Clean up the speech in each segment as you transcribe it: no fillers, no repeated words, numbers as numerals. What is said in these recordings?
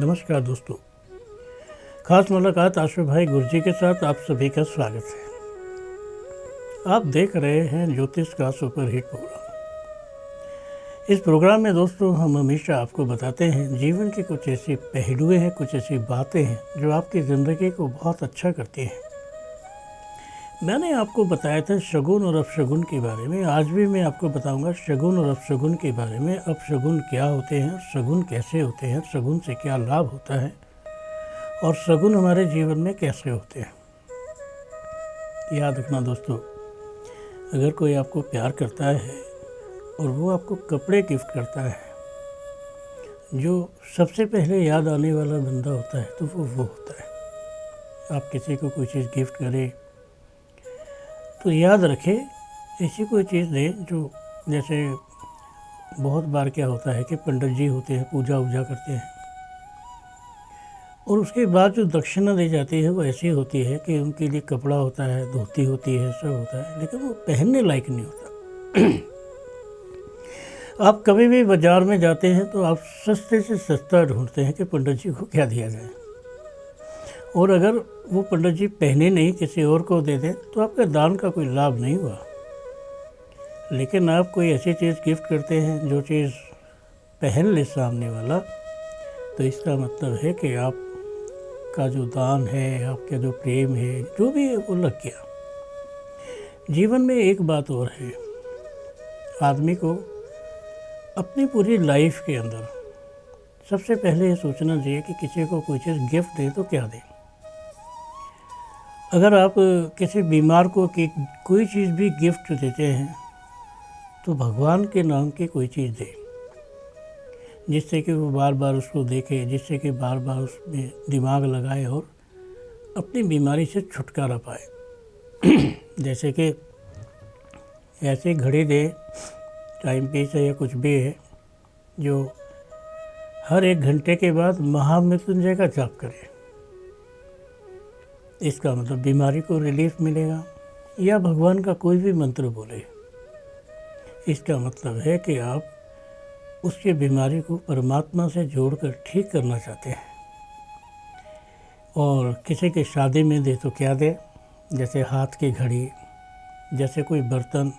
नमस्कार दोस्तों, खास मुलाकात आशु भाई गुरजी के साथ आप सभी का स्वागत है। आप देख रहे हैं ज्योतिष का सुपर हिट प्रोग्राम। इस प्रोग्राम में दोस्तों हम हमेशा आपको बताते हैं जीवन के कुछ ऐसे पहलुएं हैं, कुछ ऐसी बातें हैं जो आपकी ज़िंदगी को बहुत अच्छा करती हैं। मैंने आपको बताया था शगुन और अपशगुन के बारे में। आज भी मैं आपको बताऊंगा शगुन और अपशगुन के बारे में। अपशगुन क्या होते हैं, शगुन कैसे होते हैं, शगुन से क्या लाभ होता है और शगुन हमारे जीवन में कैसे होते हैं। याद रखना दोस्तों, अगर कोई आपको प्यार करता है और वो आपको कपड़े गिफ्ट करता है, जो सबसे पहले याद आने वाला बंदा होता है तो वो होता है। आप किसी को कोई चीज़ गिफ्ट करें तो याद रखें, ऐसी कोई चीज़ दें जो, जैसे बहुत बार क्या होता है कि पंडित जी होते हैं, पूजा वूजा करते हैं और उसके बाद जो दक्षिणा दी जाती है वो ऐसी होती है कि उनके लिए कपड़ा होता है, धोती होती है, सब होता है, लेकिन वो पहनने लायक नहीं होता। आप कभी भी बाज़ार में जाते हैं तो आप सस्ते से सस्ता ढूंढते हैं कि पंडित जी को क्या दिया जाए, और अगर वो पंडित जी पहने नहीं किसी और को दे दें तो आपके दान का कोई लाभ नहीं हुआ। लेकिन आप कोई ऐसी चीज़ गिफ्ट करते हैं जो चीज़ पहन ले सामने वाला, तो इसका मतलब है कि आपका जो दान है, आपका जो प्रेम है, जो भी है वो लग गया। जीवन में एक बात और है, आदमी को अपनी पूरी लाइफ के अंदर सबसे पहले ये सोचना चाहिए कि किसी को कोई चीज़ गिफ्ट दें तो क्या दें। अगर आप किसी बीमार को कोई चीज़ भी गिफ्ट देते हैं तो भगवान के नाम की कोई चीज़ दें, जिससे कि वो बार बार उसको देखे, जिससे कि बार बार उसमें दिमाग लगाए और अपनी बीमारी से छुटकारा पाए। जैसे कि ऐसी घड़ी दे, टाइम पीस है या कुछ भी है, जो हर 1 घंटे के बाद महामृत्युंजय का जाप करे। इसका मतलब बीमारी को रिलीफ मिलेगा। या भगवान का कोई भी मंत्र बोले, इसका मतलब है कि आप उसकी बीमारी को परमात्मा से जोड़कर ठीक करना चाहते हैं। और किसी की शादी में दे तो क्या दे, जैसे हाथ की घड़ी, जैसे कोई बर्तन,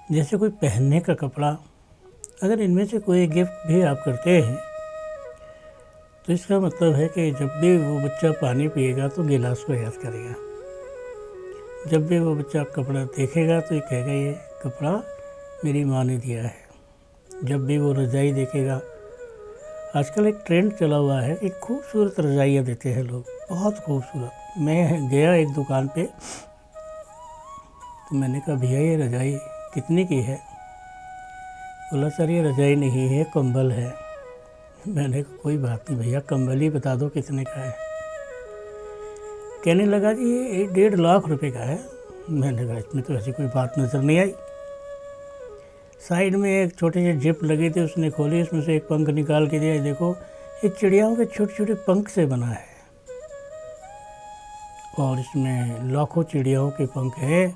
जैसे कोई पहनने का कपड़ा। अगर इनमें से कोई गिफ्ट भी आप करते हैं तो इसका मतलब है कि जब भी वो बच्चा पानी पिएगा तो गिलास को याद करेगा। जब भी वो बच्चा कपड़ा देखेगा तो ये कहेगा ये कपड़ा मेरी माँ ने दिया है। जब भी वो रज़ाई देखेगा, आजकल एक ट्रेंड चला हुआ है कि खूबसूरत रज़ाइयाँ देते हैं लोग, बहुत खूबसूरत। मैं गया एक दुकान पे तो मैंने कहा भैया ये रज़ाई कितने की है? बोला सर ये रज़ाई नहीं है, कंबल है। मैंने कहा कोई बात नहीं भैया, कंबल ही बता दो कितने का है। कहने लगा कि ये 1.5 लाख रुपए का है। मैंने कहा इसमें तो ऐसी कोई बात नज़र नहीं आई। साइड में एक छोटी सी जिप लगी थी, उसने खोली, उसमें से एक पंख निकाल के दिया, देखो ये चिड़ियाओं के छोटे छोटे पंख से बना है और इसमें लाखों चिड़ियाओं के पंख है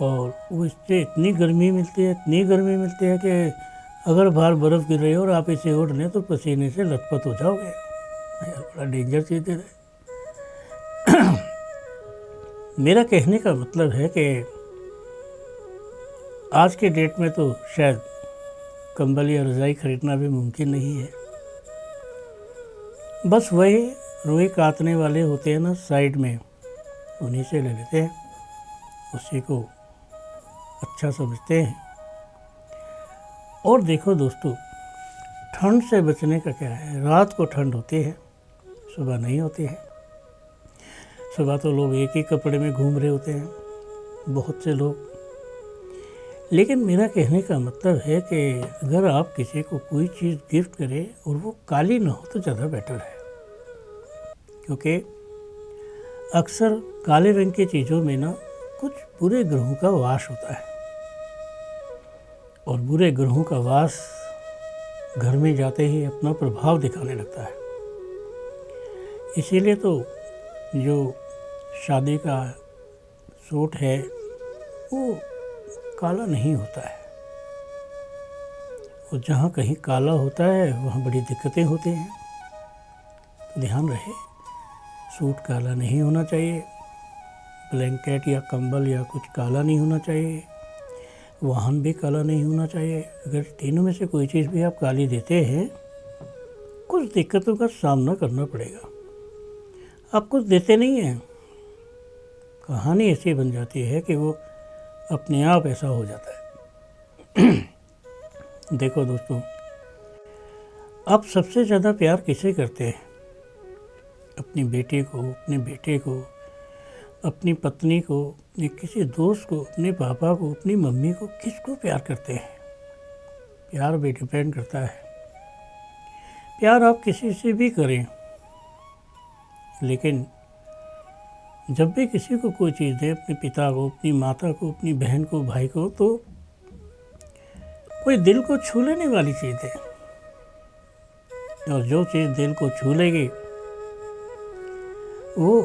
और वो इससे इतनी गर्मी मिलती है, इतनी गर्मी मिलती है कि अगर बाहर बर्फ़ गिर रही हो और आप इसे ओढ़ लें तो पसीने से लथपथ हो जाओगे। बड़ा डेंजर चीज़ दे रहे। मेरा कहने का मतलब है कि आज के डेट में तो शायद कंबल या रज़ाई खरीदना भी मुमकिन नहीं है। बस वही रुई काटने वाले होते हैं ना साइड में, उन्हीं से ले लेते हैं, उसी को अच्छा समझते हैं। और देखो दोस्तों, ठंड से बचने का क्या है, रात को ठंड होती है, सुबह नहीं होती है। सुबह तो लोग एक ही कपड़े में घूम रहे होते हैं, बहुत से लोग। लेकिन मेरा कहने का मतलब है कि अगर आप किसी को कोई चीज़ गिफ्ट करें और वो काली ना हो तो ज़्यादा बेटर है, क्योंकि अक्सर काले रंग की चीज़ों में ना कुछ बुरे ग्रहों का वास होता है और बुरे ग्रहों का वास घर में जाते ही अपना प्रभाव दिखाने लगता है। इसीलिए तो जो शादी का सूट है वो काला नहीं होता है, और जहाँ कहीं काला होता है वहाँ बड़ी दिक्कतें होती हैं। ध्यान रहे, सूट काला नहीं होना चाहिए, ब्लैंकेट या कंबल या कुछ काला नहीं होना चाहिए, वाहन भी काला नहीं होना चाहिए। अगर तीनों में से कोई चीज़ भी आप काली देते हैं, कुछ दिक्कतों का सामना करना पड़ेगा। आप कुछ देते नहीं हैं, कहानी ऐसी बन जाती है कि वो अपने आप ऐसा हो जाता है। देखो दोस्तों, आप सबसे ज़्यादा प्यार किसे करते हैं? अपनी बेटी को, अपने बेटे को, अपनी पत्नी को, अपने किसी दोस्त को, अपने पापा को, अपनी मम्मी को, किसको प्यार करते हैं? प्यार भी डिपेंड करता है। प्यार आप किसी से भी करें, लेकिन जब भी किसी को कोई चीज़ दें, अपने पिता को, अपनी माता को, अपनी बहन को, भाई को, तो कोई दिल को छू लेने वाली चीज़ है। और जो चीज़ दिल को छू लेगी वो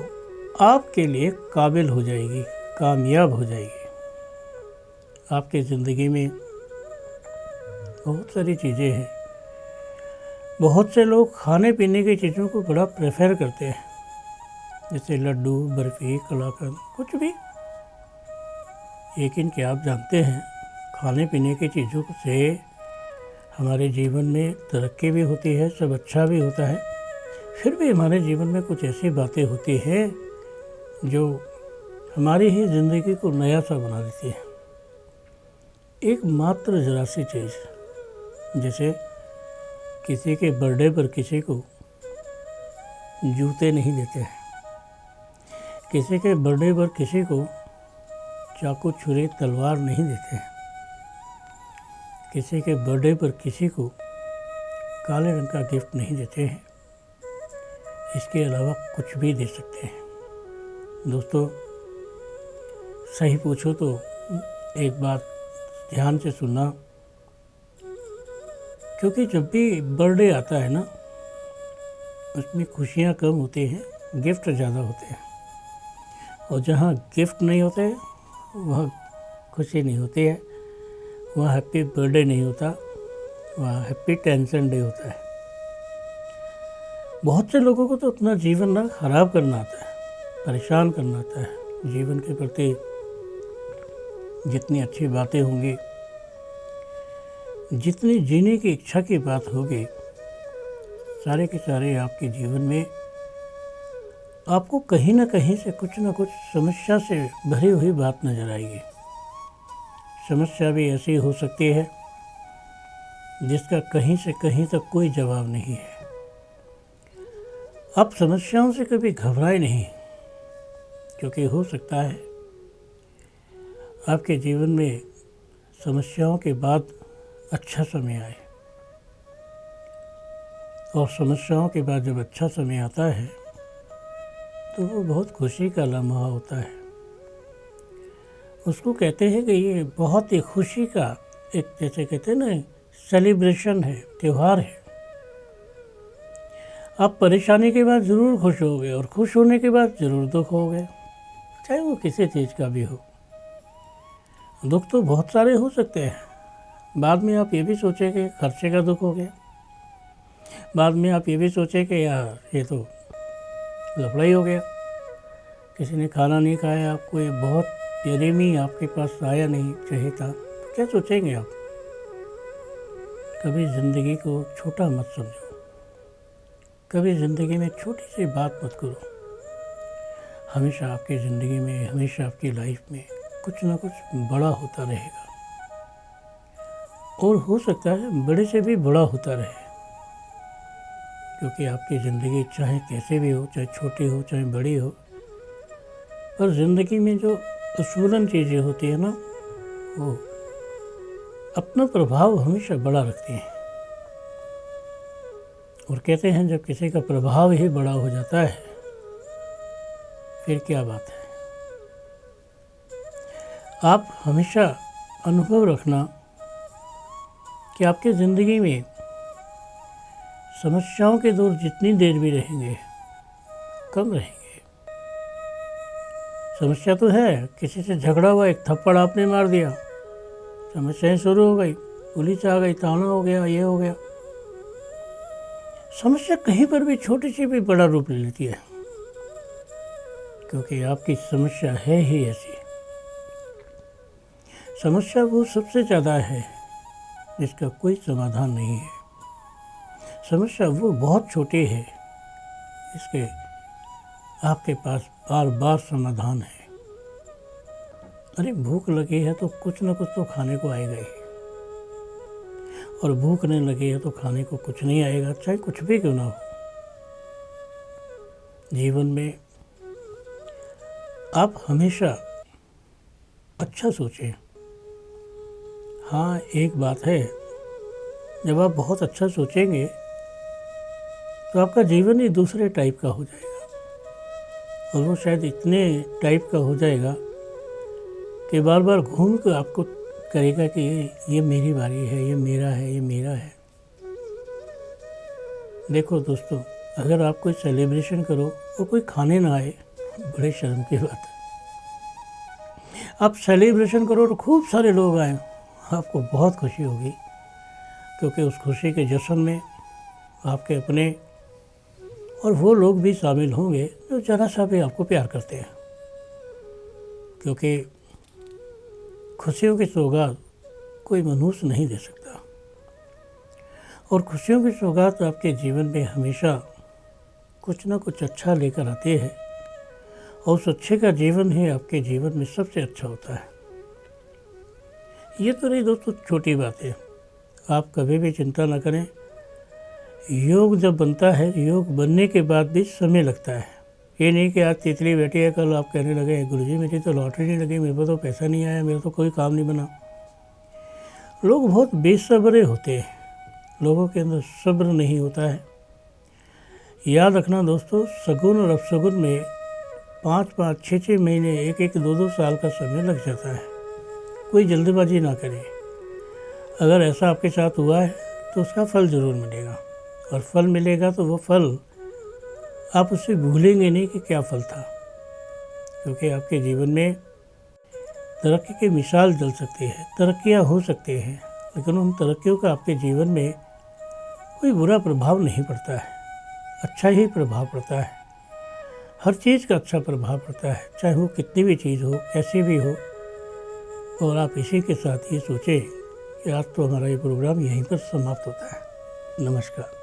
आपके लिए काबिल हो जाएगी, कामयाब हो जाएगी। आपकी ज़िंदगी में बहुत सारी चीज़ें हैं। बहुत से लोग खाने पीने की चीज़ों को बड़ा प्रेफर करते हैं, जैसे लड्डू, बर्फ़ी, कलाकंद, कुछ भी। लेकिन क्या आप जानते हैं, खाने पीने की चीज़ों से हमारे जीवन में तरक्की भी होती है, सब अच्छा भी होता है। फिर भी हमारे जीवन में कुछ ऐसी बातें होती हैं जो हमारी ही ज़िंदगी को नया सा बना देती है। एक मात्र ज़रा सी चीज़, जैसे किसी के बर्थडे पर किसी को जूते नहीं देते हैं, किसी के बर्थडे पर किसी को चाकू, छुरी, तलवार नहीं देते हैं, किसी के बर्थडे पर किसी को काले रंग का गिफ्ट नहीं देते हैं। इसके अलावा कुछ भी दे सकते हैं। दोस्तों, सही पूछो तो एक बात ध्यान से सुनना, क्योंकि जब भी बर्थडे आता है ना, उसमें खुशियाँ कम होती हैं, गिफ्ट ज़्यादा होते हैं। और जहाँ गिफ्ट नहीं होते वहाँ खुशी नहीं होती है, वहाँ हैप्पी बर्थडे नहीं होता, वहाँ हैप्पी टेंशन डे होता है। बहुत से लोगों को तो अपना जीवन ना खराब करना आता है, परेशान करना आता है। जीवन के प्रति जितनी अच्छी बातें होंगी, जितनी जीने की इच्छा की बात होगी, सारे के सारे आपके जीवन में आपको कहीं ना कहीं से कुछ ना कुछ समस्या से भरी हुई बात नजर आएगी। समस्या भी ऐसी हो सकती है जिसका कहीं से कहीं तक कोई जवाब नहीं है। आप समस्याओं से कभी घबराए नहीं, क्योंकि हो सकता है आपके जीवन में समस्याओं के बाद अच्छा समय आए, और समस्याओं के बाद जब अच्छा समय आता है तो वो बहुत खुशी का लम्हा होता है। उसको कहते हैं कि ये बहुत ही खुशी का एक, जैसे कहते हैं ना, सेलिब्रेशन है, त्यौहार है। आप परेशानी के बाद ज़रूर खुश होगे, और खुश होने के बाद ज़रूर दुख होगे, चाहे वो किसी चीज़ का भी हो। दुख तो बहुत सारे हो सकते हैं। बाद में आप ये भी सोचें कि खर्चे का दुख हो गया, बाद में आप ये भी सोचें कि यार ये तो लफड़ा ही हो गया, किसी ने खाना नहीं खाया, आपको ये बहुत प्रेमी आपके पास आया नहीं चाहिए था, तो क्या सोचेंगे आप? कभी ज़िंदगी को छोटा मत समझो, कभी ज़िंदगी में छोटी सी बात मत करो। हमेशा आपकी ज़िंदगी में, हमेशा आपकी लाइफ में कुछ ना कुछ बड़ा होता रहेगा, और हो सकता है बड़े से भी बड़ा होता रहे, क्योंकि आपकी ज़िंदगी चाहे कैसे भी हो, चाहे छोटी हो चाहे बड़ी हो, पर ज़िंदगी में जो असूलन चीज़ें होती है ना, वो अपना प्रभाव हमेशा बड़ा रखती हैं। और कहते हैं जब किसी का प्रभाव ही बड़ा हो जाता है, फिर क्या बात है। आप हमेशा अनुभव रखना कि आपकी ज़िंदगी में समस्याओं के दौर जितनी देर भी रहेंगे, कम रहेंगे। समस्या तो है, किसी से झगड़ा हुआ, एक थप्पड़ आपने मार दिया, समस्याएं शुरू हो गई, पुलिस आ गई, थाना हो गया, ये हो गया। समस्या कहीं पर भी छोटी सी भी बड़ा रूप ले लेती है, क्योंकि आपकी समस्या है ही ऐसी। समस्या वो सबसे ज़्यादा है जिसका कोई समाधान नहीं है। समस्या वो बहुत छोटी है जिसके आपके पास बार बार समाधान है। अरे भूख लगी है तो कुछ ना कुछ तो खाने को आएगा ही, और भूख नहीं लगी है तो खाने को कुछ नहीं आएगा, चाहे कुछ भी क्यों ना हो। जीवन में आप हमेशा अच्छा सोचें। हाँ, एक बात है, जब आप बहुत अच्छा सोचेंगे तो आपका जीवन ही दूसरे टाइप का हो जाएगा, और वो शायद इतने टाइप का हो जाएगा कि बार बार घूम कर आपको करेगा कि ये मेरी बारी है, ये मेरा है, ये मेरा है। देखो दोस्तों, अगर आप कोई सेलिब्रेशन करो और कोई खाने ना आए, बड़े शर्म की बात है। आप सेलिब्रेशन करो और खूब सारे लोग आए, आपको बहुत खुशी होगी, क्योंकि उस खुशी के जश्न में आपके अपने और वो लोग भी शामिल होंगे जो ज़रा सा भी आपको प्यार करते हैं। क्योंकि खुशियों की सौगात कोई मनुष्य नहीं दे सकता, और खुशियों की सौगात आपके जीवन में हमेशा कुछ ना कुछ अच्छा लेकर आती है, और उस अच्छे का जीवन ही आपके जीवन में सबसे अच्छा होता है। ये तो नहीं दोस्तों छोटी बात है, आप कभी भी चिंता ना करें। योग जब बनता है, योग बनने के बाद भी समय लगता है। ये नहीं कि आज तितली बैठी है, कल आप कहने लगे गुरुजी मेरी तो लॉटरी नहीं लगी, मेरे को तो पैसा नहीं आया, मेरा तो कोई काम नहीं बना। लोग बहुत बेसब्रे होते हैं, लोगों के अंदर सब्र नहीं होता है। याद रखना दोस्तों, शगुन और अपशगुन में 5-5, 6-6 महीने, 1-1, 2-2 साल का समय लग जाता है। कोई जल्दबाजी ना करे। अगर ऐसा आपके साथ हुआ है तो उसका फल ज़रूर मिलेगा, और फल मिलेगा तो वो फल आप उससे भूलेंगे नहीं कि क्या फल था, क्योंकि आपके जीवन में तरक्की की मिसाल जल सकती है, तरक्कियां हो सकती हैं, लेकिन उन तरक्कियों का आपके जीवन में कोई बुरा प्रभाव नहीं पड़ता है, अच्छा ही प्रभाव पड़ता है। हर चीज़ का अच्छा प्रभाव पड़ता है, चाहे वो कितनी भी चीज़ हो, कैसी भी हो। और आप इसी के साथ ये सोचें कि आज तो हमारा ये प्रोग्राम यहीं पर समाप्त होता है। नमस्कार।